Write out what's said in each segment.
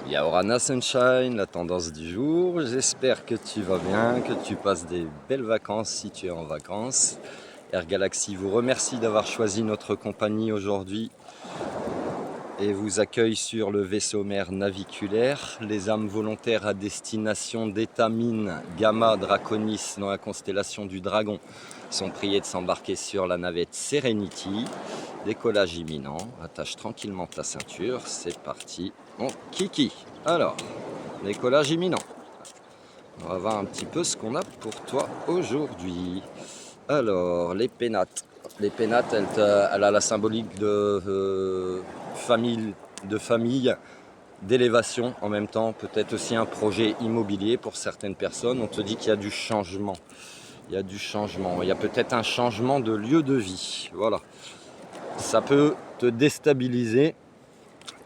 Yaorana Sunshine, la tendance du jour. J'espère que tu vas bien, que tu passes des belles vacances si tu es en vacances. Air Galaxy vous remercie d'avoir choisi notre compagnie aujourd'hui et vous accueille sur le vaisseau mère naviculaire. Les âmes volontaires à destination d'Étamine, Gamma, Draconis dans la constellation du Dragon sont priés de s'embarquer sur la navette Serenity. Décollage imminent, attache tranquillement ta ceinture, c'est parti, mon kiki. Alors, décollage imminent. On va voir un petit peu ce qu'on a pour toi aujourd'hui. Alors, les pénates. Les pénates, elle a la symbolique de famille, d'élévation en même temps, peut-être aussi un projet immobilier pour certaines personnes. On te dit qu'il y a du changement. Il y a du changement. Il y a peut-être un changement de lieu de vie. Voilà. Ça peut te déstabiliser.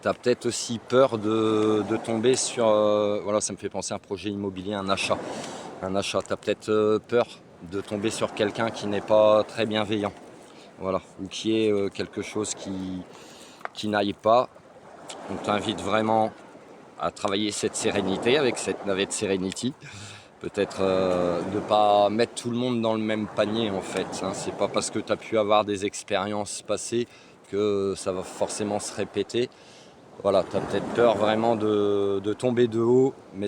Tu as peut-être aussi peur de tomber sur... voilà, ça me fait penser à un projet immobilier, un achat. Un achat, tu as peut-être peur de tomber sur quelqu'un qui n'est pas très bienveillant. Voilà, ou qui est quelque chose qui n'aille pas. On t'invite vraiment à travailler cette sérénité avec cette navette Serenity. Peut-être de ne pas mettre tout le monde dans le même panier en fait. Hein. C'est pas parce que tu as pu avoir des expériences passées que ça va forcément se répéter. Voilà, tu as peut-être peur vraiment de tomber de haut, mais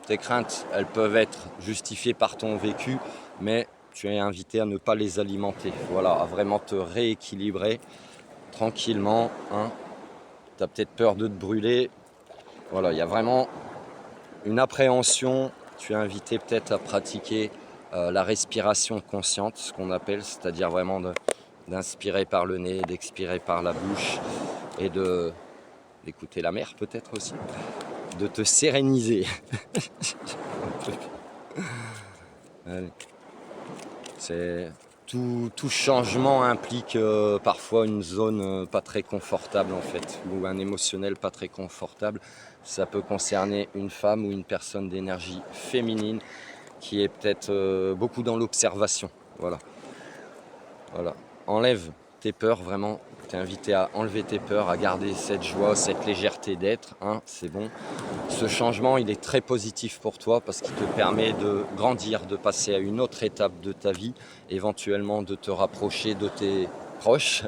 tes craintes, elles peuvent être justifiées par ton vécu, mais tu es invité à ne pas les alimenter. Voilà, à vraiment te rééquilibrer tranquillement. Hein. Tu as peut-être peur de te brûler. Voilà, il y a vraiment une appréhension. Tu es invité peut-être à pratiquer la respiration consciente, ce qu'on appelle, c'est-à-dire vraiment d'inspirer par le nez, d'expirer par la bouche et d'écouter la mer peut-être aussi, de te séréniser. C'est tout changement implique parfois une zone pas très confortable en fait, ou un émotionnel pas très confortable. Ça peut concerner une femme ou une personne d'énergie féminine qui est peut-être beaucoup dans l'observation. Voilà. Voilà. Enlève tes peurs vraiment. Tu es invité à enlever tes peurs, à garder cette joie, cette légèreté d'être. Hein, c'est bon. Ce changement, il est très positif pour toi parce qu'il te permet de grandir, de passer à une autre étape de ta vie, éventuellement de te rapprocher de tes proches,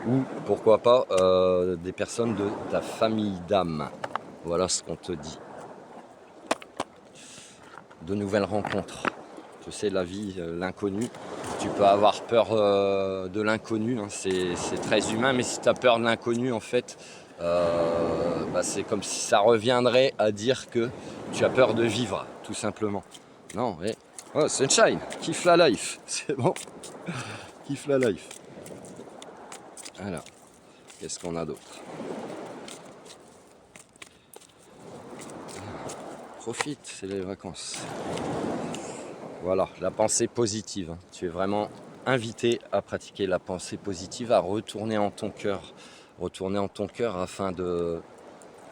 ou pourquoi pas des personnes de ta famille d'âme. Voilà ce qu'on te dit. De nouvelles rencontres. Tu sais, la vie, l'inconnu. Tu peux avoir peur de l'inconnu, hein, c'est très humain, mais si tu as peur de l'inconnu, en fait, c'est comme si ça reviendrait à dire que tu as peur de vivre, tout simplement. Non, mais... Oh, Sunshine, kiffe la life, c'est bon, kiffe la life. Alors, qu'est-ce qu'on a d'autre? Profite, c'est les vacances. Voilà, la pensée positive. Tu es vraiment invité à pratiquer la pensée positive, à retourner en ton cœur. Retourner en ton cœur afin de...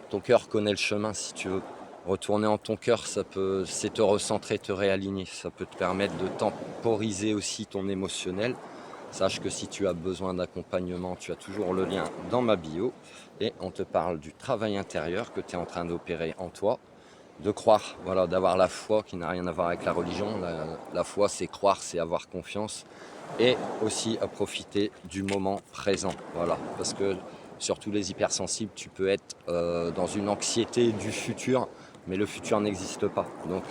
Ton cœur connaît le chemin si tu veux. Retourner en ton cœur, c'est te recentrer, te réaligner. Ça peut te permettre de temporiser aussi ton émotionnel. Sache que si tu as besoin d'accompagnement, tu as toujours le lien dans ma bio. Et on te parle du travail intérieur que tu es en train d'opérer en toi. De croire, voilà, d'avoir la foi qui n'a rien à voir avec la religion. La foi, c'est croire, c'est avoir confiance. Et aussi à profiter du moment présent. Voilà, parce que surtout les hypersensibles, tu peux être dans une anxiété du futur, mais le futur n'existe pas. Donc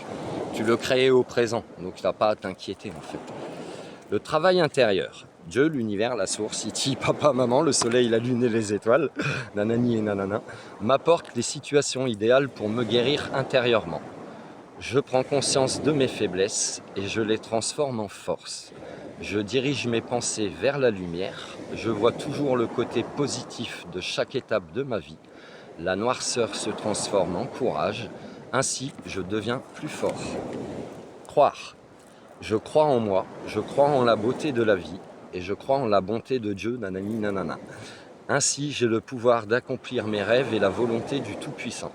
tu le crées au présent, donc tu n'as pas à t'inquiéter en fait. Le travail intérieur. Dieu, l'univers, la source, Iti, papa, maman, le soleil, la lune et les étoiles, nanani et nanana, m'apportent les situations idéales pour me guérir intérieurement. Je prends conscience de mes faiblesses et je les transforme en force. Je dirige mes pensées vers la lumière. Je vois toujours le côté positif de chaque étape de ma vie. La noirceur se transforme en courage. Ainsi, je deviens plus fort. Croire. Je crois en moi, je crois en la beauté de la vie et je crois en la bonté de Dieu, nanani nanana. Ainsi, j'ai le pouvoir d'accomplir mes rêves et la volonté du Tout-Puissant.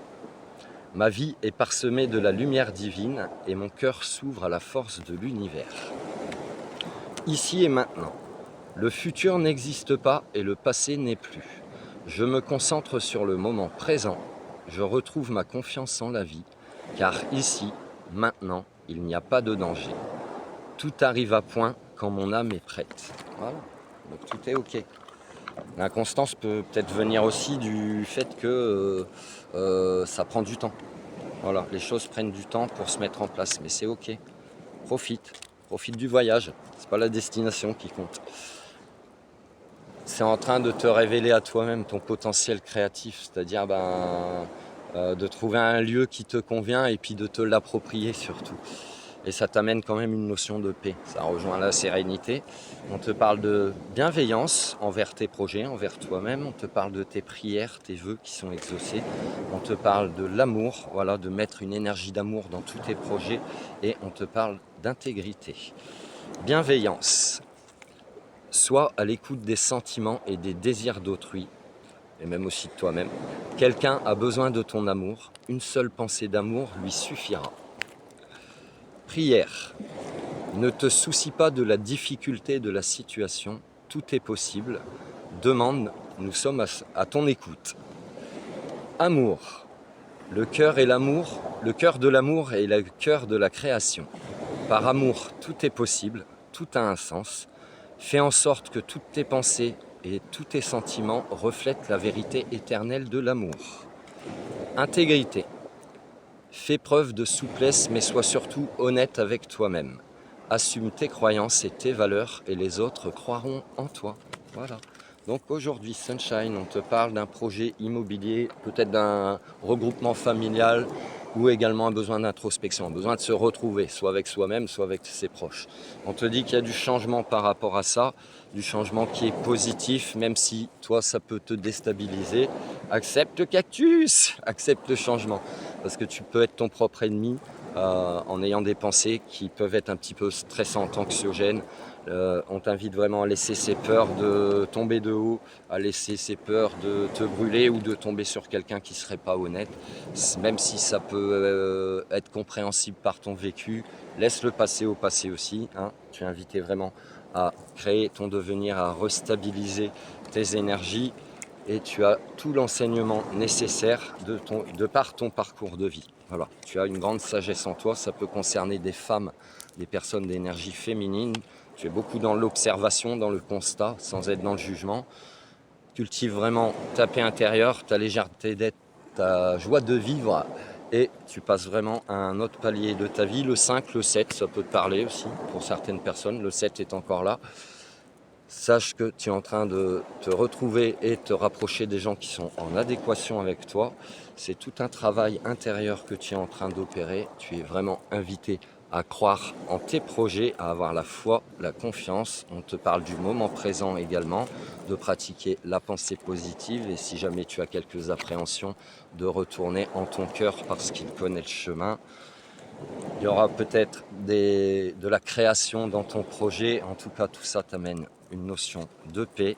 Ma vie est parsemée de la lumière divine et mon cœur s'ouvre à la force de l'univers. Ici et maintenant, le futur n'existe pas et le passé n'est plus. Je me concentre sur le moment présent. Je retrouve ma confiance en la vie, car ici, maintenant, il n'y a pas de danger. Tout arrive à point quand mon âme est prête. Voilà, donc tout est ok. L'inconstance peut peut-être venir aussi du fait que ça prend du temps. Voilà, les choses prennent du temps pour se mettre en place, mais c'est ok. Profite du voyage. C'est pas la destination qui compte. C'est en train de te révéler à toi-même ton potentiel créatif, c'est-à-dire de trouver un lieu qui te convient et puis de te l'approprier surtout. Et ça t'amène quand même une notion de paix, ça rejoint la sérénité. On te parle de bienveillance envers tes projets, envers toi-même, on te parle de tes prières, tes vœux qui sont exaucés, on te parle de l'amour, voilà, de mettre une énergie d'amour dans tous tes projets, et on te parle d'intégrité. Bienveillance, sois à l'écoute des sentiments et des désirs d'autrui, et même aussi de toi-même. Quelqu'un a besoin de ton amour, une seule pensée d'amour lui suffira. Prière. Ne te soucie pas de la difficulté de la situation, tout est possible. Demande, nous sommes à ton écoute. Amour. Le cœur de l'amour est le cœur de la création. Par amour, tout est possible, tout a un sens. Fais en sorte que toutes tes pensées et tous tes sentiments reflètent la vérité éternelle de l'amour. Intégrité. Fais preuve de souplesse, mais sois surtout honnête avec toi-même. Assume tes croyances et tes valeurs, et les autres croiront en toi. Voilà. Donc aujourd'hui, Sunshine, on te parle d'un projet immobilier, peut-être d'un regroupement familial, ou également un besoin d'introspection, un besoin de se retrouver, soit avec soi-même, soit avec ses proches. On te dit qu'il y a du changement par rapport à ça, du changement qui est positif, même si toi, ça peut te déstabiliser. Accepte le cactus, accepte le changement, parce que tu peux être ton propre ennemi en ayant des pensées qui peuvent être un petit peu stressantes, anxiogènes. On t'invite vraiment à laisser ces peurs de tomber de haut, à laisser ces peurs de te brûler ou de tomber sur quelqu'un qui ne serait pas honnête. Même si ça peut être compréhensible par ton vécu, laisse-le passer au passé aussi. Hein. Tu es invité vraiment à créer ton devenir, à restabiliser tes énergies, et tu as tout l'enseignement nécessaire de par ton parcours de vie. Voilà, tu as une grande sagesse en toi, ça peut concerner des femmes, des personnes d'énergie féminine. Tu es beaucoup dans l'observation, dans le constat, sans être dans le jugement. Cultive vraiment ta paix intérieure, ta légèreté d'être, ta joie de vivre, et tu passes vraiment à un autre palier de ta vie. Le 5, le 7, ça peut te parler aussi pour certaines personnes. Le 7 est encore là. Sache que tu es en train de te retrouver et te rapprocher des gens qui sont en adéquation avec toi. C'est tout un travail intérieur que tu es en train d'opérer. Tu es vraiment invité à croire en tes projets, à avoir la foi, la confiance. On te parle du moment présent également, de pratiquer la pensée positive, et si jamais tu as quelques appréhensions, de retourner en ton cœur parce qu'il connaît le chemin. Il y aura peut-être de la création dans ton projet. En tout cas, tout ça t'amène une notion de paix,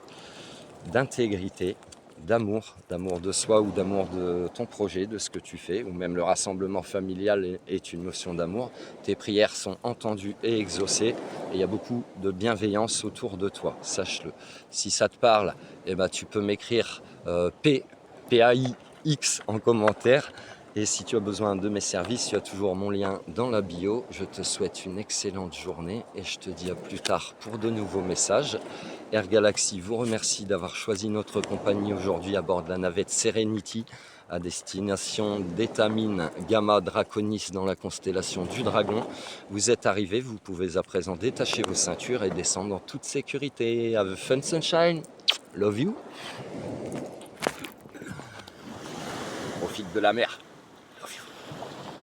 d'intégrité, d'amour de soi ou d'amour de ton projet, de ce que tu fais, ou même le rassemblement familial est une notion d'amour. Tes prières sont entendues et exaucées, et il y a beaucoup de bienveillance autour de toi, sache-le. Si ça te parle, eh ben, tu peux m'écrire PAIX en commentaire. Et si tu as besoin de mes services, tu as toujours mon lien dans la bio. Je te souhaite une excellente journée et je te dis à plus tard pour de nouveaux messages. Air Galaxy vous remercie d'avoir choisi notre compagnie aujourd'hui à bord de la navette Serenity à destination d'Étamine Gamma Draconis dans la constellation du Dragon. Vous êtes arrivés, vous pouvez à présent détacher vos ceintures et descendre en toute sécurité. Have a fun sunshine, love you. Profite de la mer.